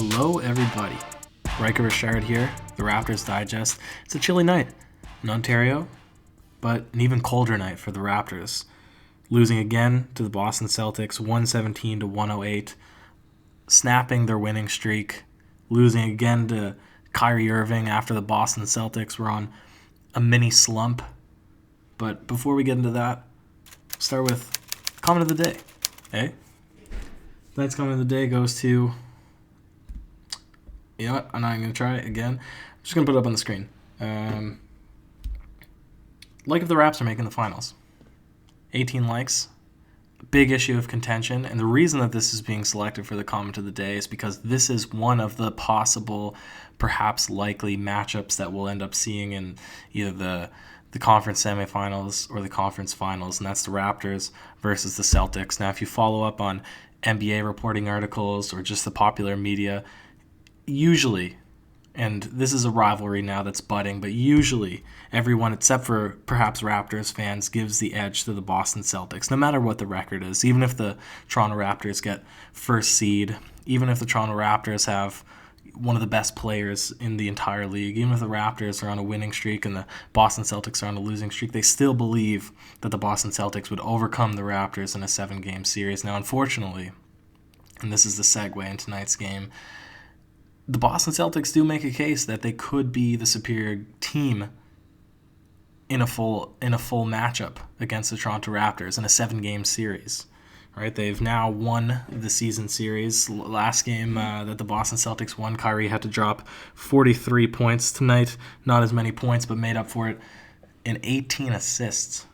Hello, everybody. Ryker Richard here, the Raptors Digest. It's a chilly night in Ontario, but an even colder night for the Raptors. Losing again to the Boston Celtics, 117-108, snapping their winning streak, losing again to Kyrie Irving after the Boston Celtics were on a mini slump. But before we get into that, start with comment of the day. Hey? Tonight's comment of the day goes to... You know what? I'm not even going to try it again. I'm just going to put it up on the screen. Like if the Raps are making the finals. 18 likes. Big issue of contention. And the reason that this is being selected for the comment of the day is because this is one of the possible, perhaps likely matchups that we'll end up seeing in either the conference semifinals or the conference finals, and that's the Raptors versus the Celtics. Now, if you follow up on NBA reporting articles or just the popular media, usually, and this is a rivalry now that's budding, but usually everyone except for perhaps Raptors fans gives the edge to the Boston Celtics, no matter what the record is. Even if the Toronto Raptors get first seed, even if the Toronto Raptors have one of the best players in the entire league, even if the Raptors are on a winning streak and the Boston Celtics are on a losing streak, they still believe that the Boston Celtics would overcome the Raptors in a 7-game series. Now, unfortunately, and this is the segue in tonight's game, the Boston Celtics do make a case that they could be the superior team in a full matchup against the Toronto Raptors in a 7-game series. Right? They've now won the season series. Last game that the Boston Celtics won, Kyrie had to drop 43 points. Tonight, not as many points, but made up for it in 18 assists.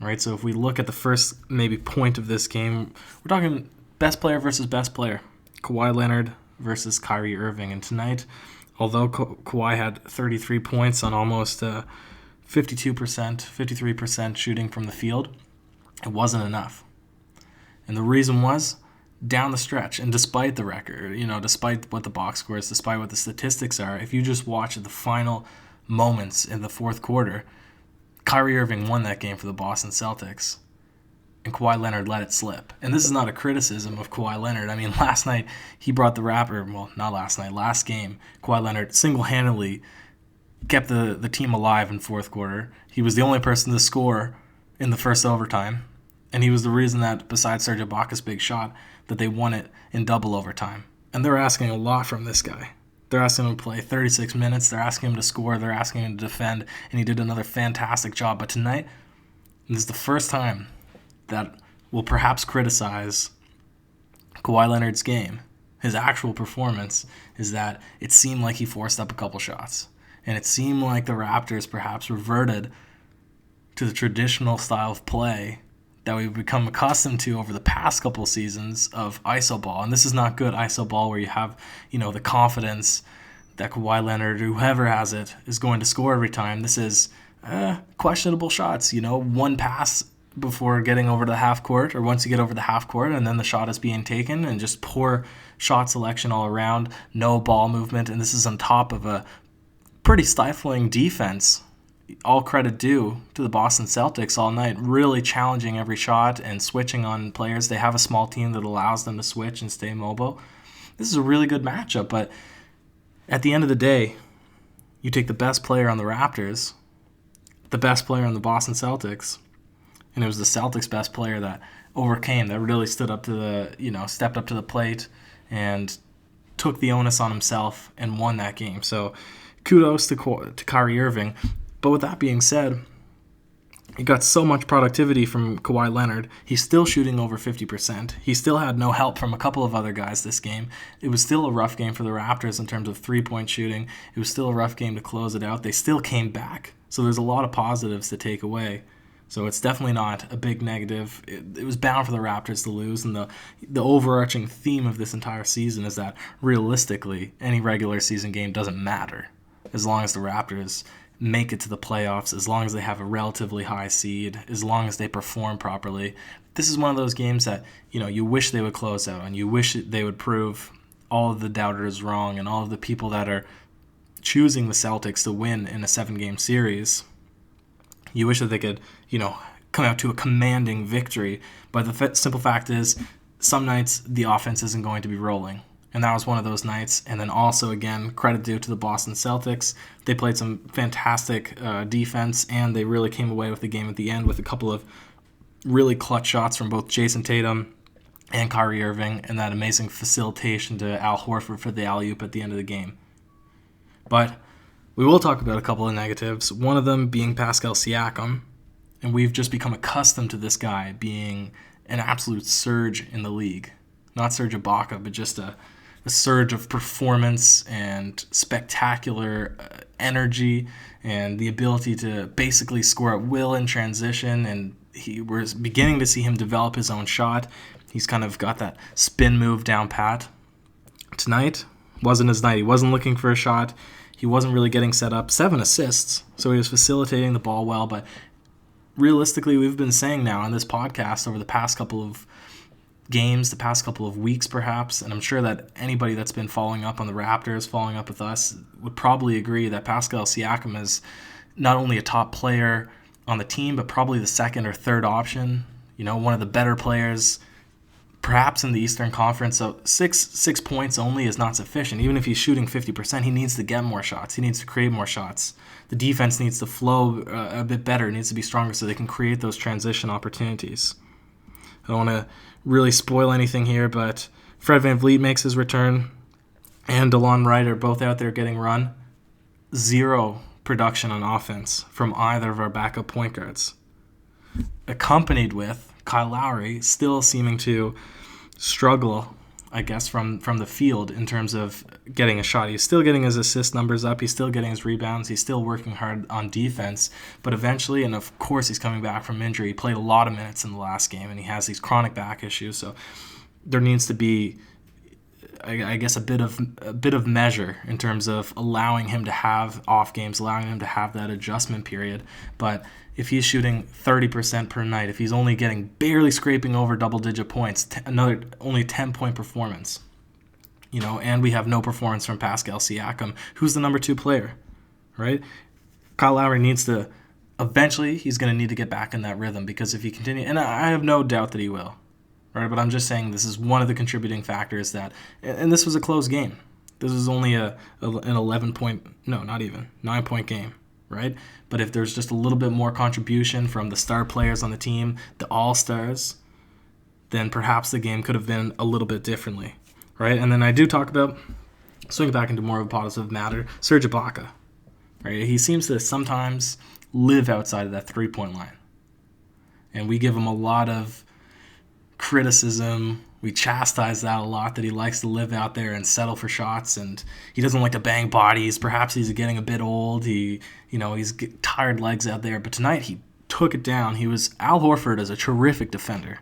Right? So if we look at the first maybe point of this game, we're talking best player versus best player. Kawhi Leonard versus Kyrie Irving. And tonight, although Kawhi had 33 points on almost 53% shooting from the field, it wasn't enough. And the reason was, down the stretch, and despite the record, despite what the box score is, despite what the statistics are, if you just watch the final moments in the fourth quarter, Kyrie Irving won that game for the Boston Celtics, and Kawhi Leonard let it slip. And this is not a criticism of Kawhi Leonard. I mean, last game, Kawhi Leonard single-handedly kept the team alive in fourth quarter. He was the only person to score in the first overtime. And he was the reason that, besides Serge Ibaka's big shot, that they won it in double overtime. And they're asking a lot from this guy. They're asking him to play 36 minutes. They're asking him to score. They're asking him to defend. And he did another fantastic job. But tonight, this is the first time that we'll perhaps criticize Kawhi Leonard's game. His actual performance is that it seemed like he forced up a couple shots. And it seemed like the Raptors perhaps reverted to the traditional style of play that we've become accustomed to over the past couple seasons of iso ball. And this is not good iso ball where you have, the confidence that Kawhi Leonard or whoever has it is going to score every time. This is questionable shots, one pass before getting over to the half court, or once you get over the half court and then the shot is being taken, and just poor shot selection all around, no ball movement. And this is on top of a pretty stifling defense. All credit due to the Boston Celtics all night, really challenging every shot and switching on players. They have a small team that allows them to switch and stay mobile. This is a really good matchup, but at the end of the day, you take the best player on the Raptors, the best player on the Boston Celtics, and it was the Celtics' best player that overcame, that really stepped up to the plate and took the onus on himself and won that game. So kudos to Kyrie Irving. But with that being said, he got so much productivity from Kawhi Leonard. He's still shooting over 50%. He still had no help from a couple of other guys this game. It was still a rough game for the Raptors in terms of three-point shooting. It was still a rough game to close it out. They still came back. So there's a lot of positives to take away. So it's definitely not a big negative. It was bound for the Raptors to lose. And the overarching theme of this entire season is that realistically, any regular season game doesn't matter as long as the Raptors make it to the playoffs, as long as they have a relatively high seed, as long as they perform properly. This is one of those games that, you wish they would close out, and you wish they would prove all of the doubters wrong and all of the people that are choosing the Celtics to win in a 7-game series. You wish that they could, come out to a commanding victory. But the simple fact is, some nights the offense isn't going to be rolling. And that was one of those nights. And then also, again, credit due to the Boston Celtics. They played some fantastic defense, and they really came away with the game at the end with a couple of really clutch shots from both Jason Tatum and Kyrie Irving, and that amazing facilitation to Al Horford for the alley-oop at the end of the game. But we will talk about a couple of negatives, one of them being Pascal Siakam, and we've just become accustomed to this guy being an absolute surge in the league. Not Serge Ibaka, but just a surge of performance and spectacular energy and the ability to basically score at will in transition, and we're beginning to see him develop his own shot. He's kind of got that spin move down pat. Tonight wasn't his night. He wasn't looking for a shot. He wasn't really getting set up. 7 assists, so he was facilitating the ball well. But realistically, we've been saying now on this podcast over the past couple of games, the past couple of weeks perhaps, and I'm sure that anybody that's been following up on the Raptors, following up with us, would probably agree that Pascal Siakam is not only a top player on the team, but probably the second or third option, one of the better players perhaps in the Eastern Conference. So six points only is not sufficient. Even if he's shooting 50%, he needs to get more shots. He needs to create more shots. The defense needs to flow a bit better. It needs to be stronger so they can create those transition opportunities. I don't want to really spoil anything here, but Fred VanVleet makes his return, and DeLon Wright are both out there getting run. 0 production on offense from either of our backup point guards. Accompanied with Kyle Lowry still seeming to struggle, I guess, from the field in terms of getting a shot. He's still getting his assist numbers up. He's still getting his rebounds. He's still working hard on defense. But eventually, and of course he's coming back from injury, he played a lot of minutes in the last game, and he has these chronic back issues. So there needs to be, I guess, a bit of measure in terms of allowing him to have off games, allowing him to have that adjustment period. But if he's shooting 30% per night, if he's only barely scraping over double-digit points, another only 10-point performance, and we have no performance from Pascal Siakam, who's the number 2 player, right? Kyle Lowry needs to, eventually, he's going to need to get back in that rhythm, because if he continues, and I have no doubt that he will, right? But I'm just saying this is one of the contributing factors that, and this was a close game. This was only an 9-point game, right? But if there's just a little bit more contribution from the star players on the team, the all-stars, then perhaps the game could have been a little bit differently, right? And then I do talk about, swing back into more of a positive matter, Serge Ibaka, right? He seems to sometimes live outside of that three-point line. And we give him a lot of criticism. We chastise that a lot, that he likes to live out there and settle for shots, and he doesn't like to bang bodies. Perhaps he's getting a bit old. He's tired legs out there. But tonight he took it down. Al Horford is a terrific defender,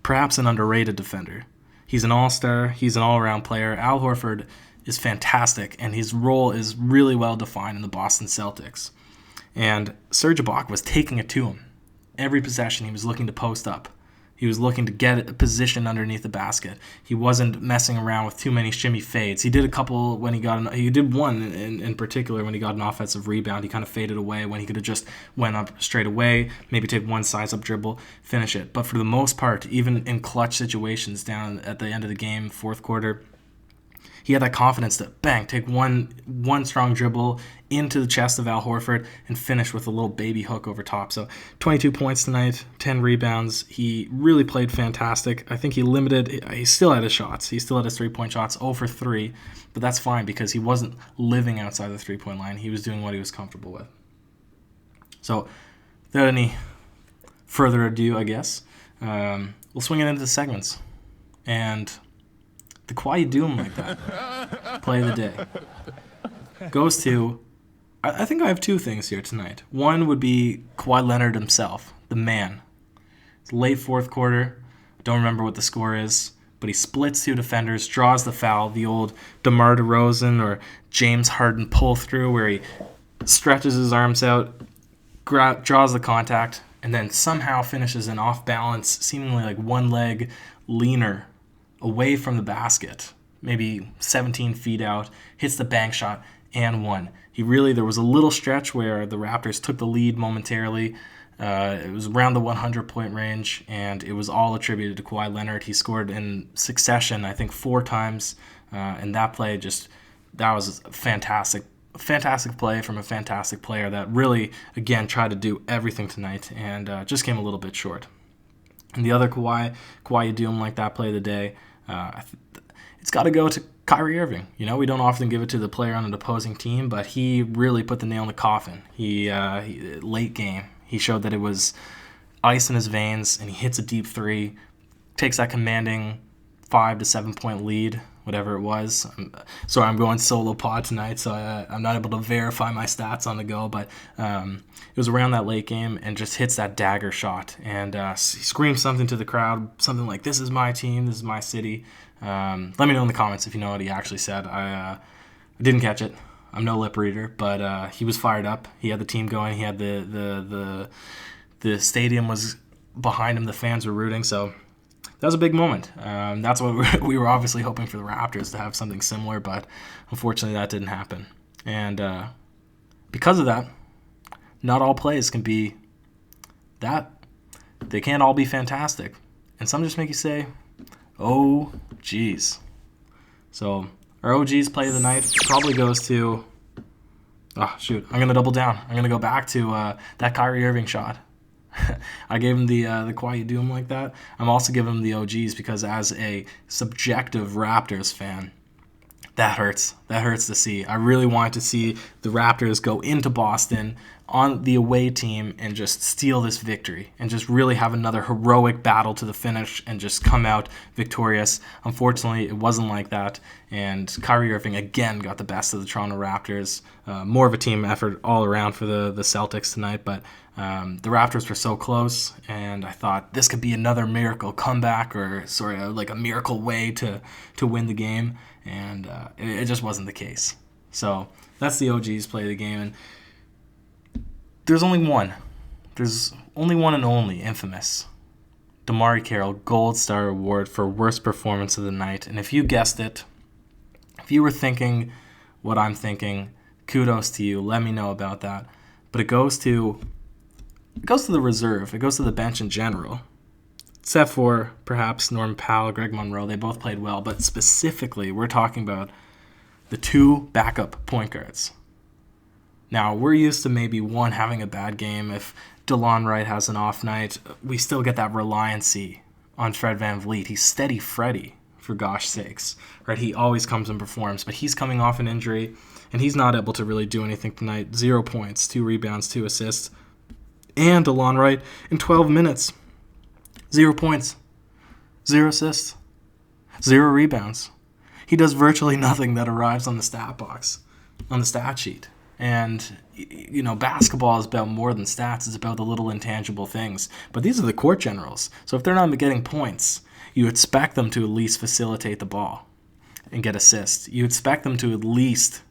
perhaps an underrated defender. He's an all-star. He's an all-around player. Al Horford is fantastic, and his role is really well defined in the Boston Celtics. And Serge Ibaka was taking it to him. Every possession he was looking to post up. He was looking to get a position underneath the basket. He wasn't messing around with too many shimmy fades. He did a couple when he did one in particular when he got an offensive rebound. He kind of faded away when he could have just went up straight away, maybe take one size-up dribble, finish it. But for the most part, even in clutch situations down at the end of the game, fourth quarter, he had that confidence to, take one strong dribble into the chest of Al Horford and finish with a little baby hook over top. So 22 points tonight, 10 rebounds. He really played fantastic. I think he still had his shots. He still had his three-point shots, 0 for 3, but that's fine because he wasn't living outside the three-point line. He was doing what he was comfortable with. So without any further ado, I guess, we'll swing it into the segments. And why you do them like that? Play of the day goes to, I think I have 2 things here tonight. One would be Kawhi Leonard himself, the man. It's late fourth quarter. Don't remember what the score is, but he splits 2 defenders, draws the foul, the old DeMar DeRozan or James Harden pull through where he stretches his arms out, draws the contact, and then somehow finishes an off-balance, seemingly like one leg leaner away from the basket, maybe 17 feet out, hits the bank shot, and won. There was a little stretch where the Raptors took the lead momentarily. It was around the 100-point range, and it was all attributed to Kawhi Leonard. He scored in succession, I think 4 times And that play that was a fantastic play from a fantastic player that really, again, tried to do everything tonight and just came a little bit short. And the other Kawhi you do him like that play of the day, it's got to go to Kyrie Irving. We don't often give it to the player on an opposing team, but he really put the nail in the coffin. He late game, he showed that it was ice in his veins, and he hits a deep three, takes that commanding 5 to 7 point lead, whatever it was. I'm going solo pod tonight, so I'm not able to verify my stats on the go, but it was around that late game and just hits that dagger shot. And he screams something to the crowd, something like, "This is my team, this is my city." Let me know in the comments if you know what he actually said. I didn't catch it. I'm no lip reader, but he was fired up. He had the team going. He had the stadium was behind him. The fans were rooting, so that was a big moment. That's what we were obviously hoping for the Raptors to have something similar, but unfortunately that didn't happen. And because of that, not all plays can be that. They can't all be fantastic. And some just make you say, oh, geez. So our OG's play of the night probably goes to, I'm going to double down. I'm going to go back to that Kyrie Irving shot. I gave him the quiet doom like that. I'm also giving him the OGs because as a subjective Raptors fan, that hurts. That hurts to see. I really wanted to see the Raptors go into Boston on the away team and just steal this victory and just really have another heroic battle to the finish and just come out victorious. Unfortunately, it wasn't like that, and Kyrie Irving again got the best of the Toronto Raptors. More of a team effort all around for the Celtics tonight, but the Raptors were so close, and I thought this could be another miracle comeback or sort of like a miracle way to win the game, and it just wasn't the case. So that's the OG's play of the game, and there's only one. There's only one and only infamous DeMarre Carroll Gold Star Award for worst performance of the night. And if you guessed it, if you were thinking what I'm thinking, kudos to you. Let me know about that. But it goes to the reserve. It goes to the bench in general. Except for perhaps Norman Powell, Greg Monroe. They both played well. But specifically, we're talking about the two backup point guards. Now, we're used to maybe one having a bad game. If DeLon Wright has an off night, we still get that reliancy on Fred VanVleet. He's steady Freddy, for gosh sakes. Right? He always comes and performs, but he's coming off an injury, and he's not able to really do anything tonight. 0 points, 2 rebounds, 2 assists. And DeLon Wright in 12 minutes. 0 points, 0 assists, 0 rebounds. He does virtually nothing that arrives on the stat box, on the stat sheet. And, basketball is about more than stats. It's about the little intangible things. But these are the court generals. So if they're not getting points, you expect them to at least facilitate the ball and get assists. You expect them to at least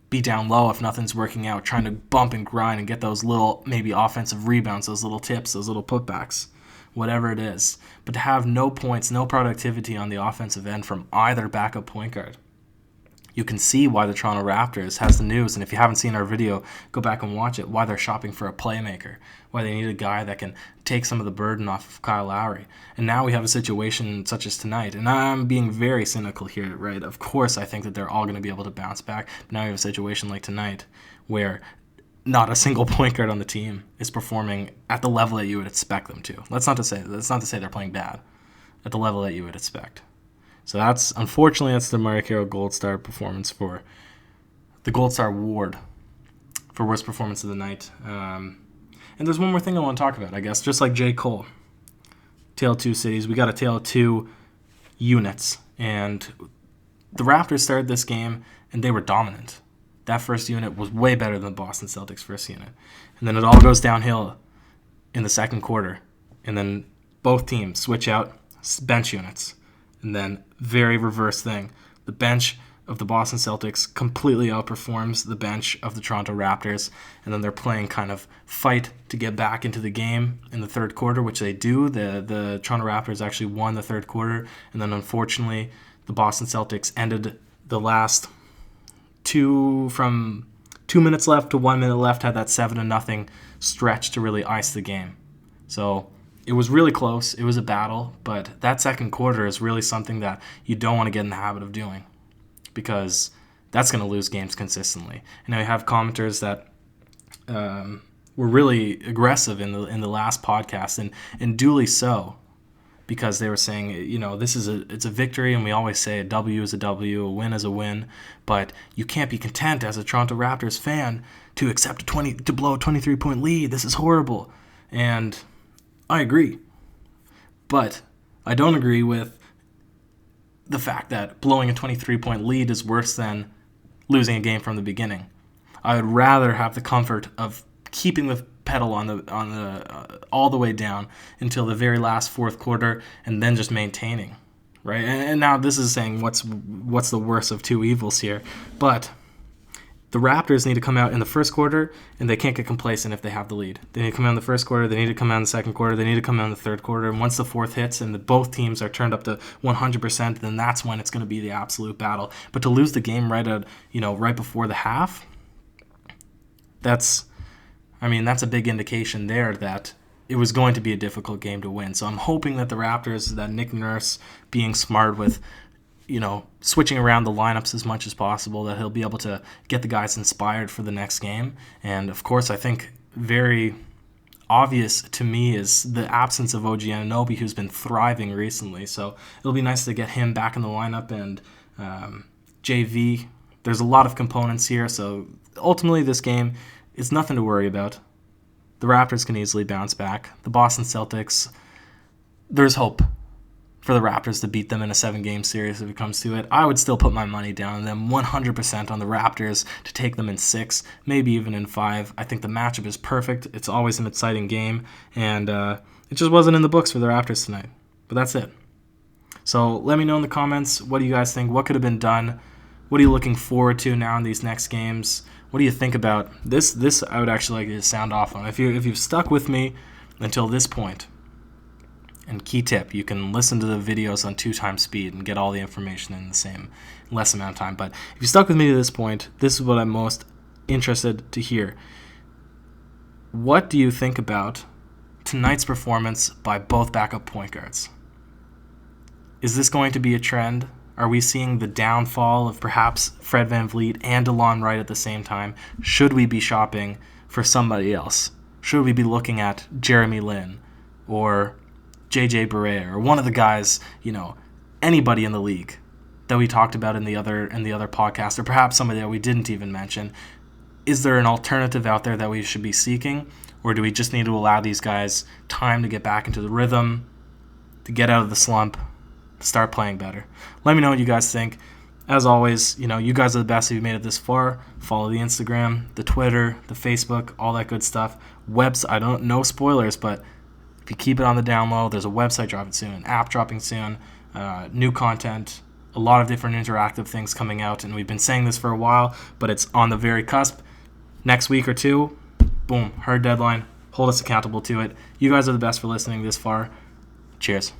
be down low if nothing's working out, trying to bump and grind and get those little maybe offensive rebounds, those little tips, those little putbacks, whatever it is. But to have no points, no productivity on the offensive end from either backup point guard, you can see why the Toronto Raptors has the news, and if you haven't seen our video, go back and watch it, why they're shopping for a playmaker, why they need a guy that can take some of the burden off of Kyle Lowry. And now we have a situation such as tonight, and I'm being very cynical here, right? Of course I think that they're all going to be able to bounce back, but now we have a situation like tonight where not a single point guard on the team is performing at the level that you would expect them to. That's not to say they're playing bad, at the level that you would expect. So unfortunately, that's the DeMarre Carroll Gold Star performance for the Gold Star Award for worst performance of the night. And there's one more thing I want to talk about, I guess. Just like J. Cole, Tale of Two Cities, we got a tale of two units. And the Raptors started this game, and they were dominant. That first unit was way better than the Boston Celtics' first unit. And then it all goes downhill in the second quarter. And then both teams switch out bench units. And then, very reverse thing, the bench of the Boston Celtics completely outperforms the bench of the Toronto Raptors, and then they're playing kind of fight to get back into the game in the third quarter, which they do. The Toronto Raptors actually won the third quarter, and then unfortunately, the Boston Celtics ended the last from 2 minutes left to 1 minute left, had that 7-0 stretch to really ice the game. So it was really close. It was a battle, but that second quarter is really something that you don't want to get in the habit of doing. because that's going to lose games consistently. And I have commenters that were really aggressive in the last podcast, and duly so, because they were saying, it's a victory, and we always say a W is a W, a win is a win, but you can't be content as a Toronto Raptors fan to accept to blow a 23-point lead. This is horrible. And I agree. But I don't agree with the fact that blowing a 23-point lead is worse than losing a game from the beginning. I would rather have the comfort of keeping the pedal on the all the way down until the very last fourth quarter, and then just maintaining, right? And now this is saying what's the worst of two evils here, but the Raptors need to come out in the first quarter, and they can't get complacent if they have the lead. They need to come out in the first quarter, they need to come out in the second quarter, they need to come out in the third quarter, and once the fourth hits and both teams are turned up to 100%, then that's when it's going to be the absolute battle. But to lose the game right before the half, that's a big indication there that it was going to be a difficult game to win. So I'm hoping that the Raptors, that Nick Nurse being smart with, switching around the lineups as much as possible, that he'll be able to get the guys inspired for the next game. And, of course, I think very obvious to me is the absence of OG Anunoby, who's been thriving recently. So it'll be nice to get him back in the lineup, and JV. There's a lot of components here, so ultimately this game is nothing to worry about. The Raptors can easily bounce back. The Boston Celtics, there's hope for the Raptors to beat them in a 7-game series if it comes to it. I would still put my money down on them 100% on the Raptors to take them in 6, maybe even in 5. I think the matchup is perfect. It's always an exciting game, and it just wasn't in the books for the Raptors tonight. But that's it. So let me know in the comments, what do you guys think? What could have been done? What are you looking forward to now in these next games? What do you think about this? This I would actually like to sound off on. If you've stuck with me until this point, and key tip, you can listen to the videos on 2x speed and get all the information in the same less amount of time. But if you stuck with me to this point, this is what I'm most interested to hear. What do you think about tonight's performance by both backup point guards? Is this going to be a trend? Are we seeing the downfall of perhaps Fred VanVleet and DeLon Wright at the same time? Should we be shopping for somebody else? Should we be looking at Jeremy Lin or JJ Barea or one of the guys, anybody in the league that we talked about in the other podcast, or perhaps somebody that we didn't even mention? Is there an alternative out there that we should be seeking, or do we just need to allow these guys time to get back into the rhythm, to get out of the slump, to start playing better? Let me know what you guys think. As always, you guys are the best if you made it this far. Follow the Instagram, the Twitter, the Facebook, all that good stuff. No spoilers, but if you keep it on the down low, there's a website dropping soon, an app dropping soon, new content, a lot of different interactive things coming out, and we've been saying this for a while, but it's on the very cusp. Next week or two, boom, hard deadline. Hold us accountable to it. You guys are the best for listening this far. Cheers.